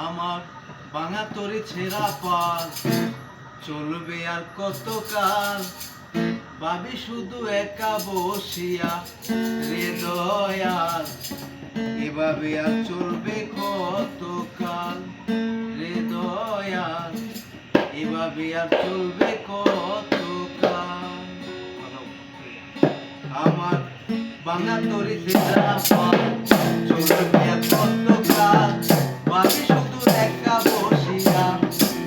আমার ভাঙা তরি ছেঁড়া পাল চলবে আর কতকাল, ভাবি শুধু একা বসিয়া রে দয়াল, এভাবে আর চলবে কতকাল রে দয়াল, এভাবে আর চলবে কতকাল। আমার ভাঙা তরি ছেঁড়া পাল চলবে আর কতকাল, ভাবি শুধু একা বসিয়া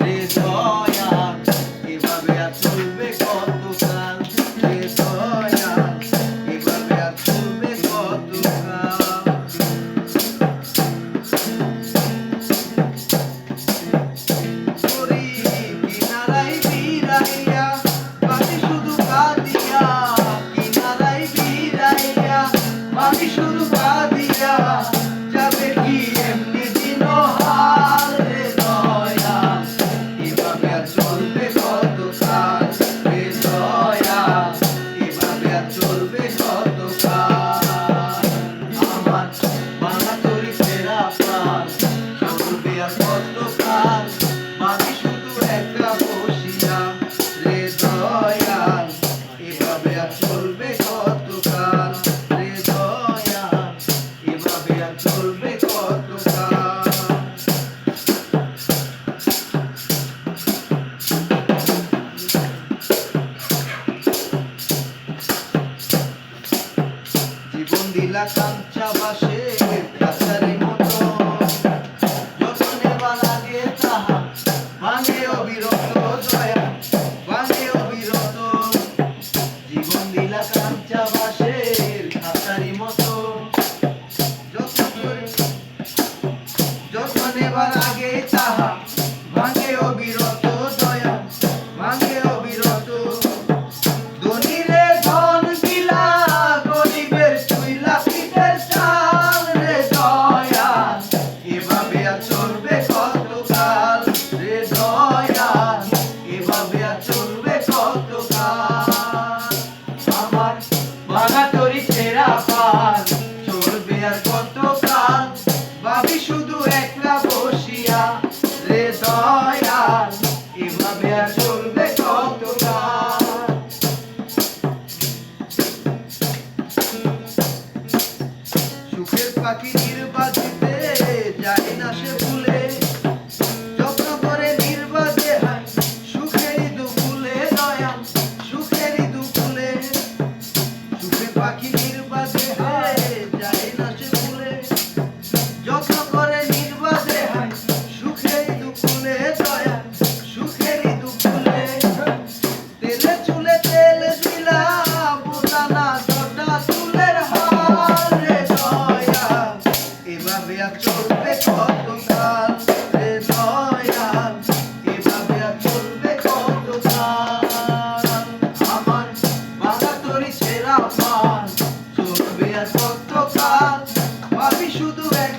রে দয়াল, এভাবে আর চলবে কতকাল রে দয়াল, এভাবে আর চলবে কতকাল। তরি কিনারায় বিরাইয়া ভাবি শুধু কাঁদিয়া, কিনারায় বিরাইয়া ভাবি শুধু কাঁদিয়া, যাবে কি এমনি দিন হাল রে দয়াল, এভাবে আর চলবে কতকাল রে দয়াল, এভাবে আর চলবে কতকাল। আমার ভাঙা তরি ছেঁড়া পাল চলবে আর কতকাল, ভাবি শুধু একা বসিয়া রে দয়াল, এভাবে আর চলবে কতকাল রে দয়াল, এভাবে আর চলবে কতকাল। জীবন দিলা কাঞ্চা বাসে কাছারি মতো, যত নেবার আগে তাহা ভাঙে অবিরত দয়া, ভাঙে অবিরত। জীবন দিলা কাঞ্চা বাসে কাছারি মতো, যত নেবার আগে তাহা ভাঙে অবিরত দয়া, ভাঙে অবিরত। ধনীরে ধন দিলা গরিবের চুইলা পিঠের চাল রে দয়াল, এভাবে আর চলবে কতকাল রে দয়াল, এভাবে আর চলবে কতকাল। আমার ভাঙা তরি ছেঁড়া পাল চলবে আর কতকাল, ভাবি শুধু একলা বসিয়া রে দয়াল, এভাবে আর চলবে কতকাল। সুখের পাখি নির্বাচিতে যায় না সে ভুলে, যত্ন করে নির্বাচে হয় সুখেরই দুকুলে দয়াল, সুখেরই দুকুলে। সুখের পাখি নির্বাচে হয় যায় না সে ভুলে, যত্ন করে নির্বাচে হয় সুখেরই দুকুলে দয়াল, সুখেরই দুকুলে। তেলে চুলে তেল দিলা বোঝানা ছটা চুলের হাল রে দয়াল, এভাবে আর চলবে কতকাল রে দয়াল, এভাবে আর চলবে কতকাল। আমার ভাঙা তরি ছেঁড়া পাল চলবে আর কতকাল, ভাবি শুধু এক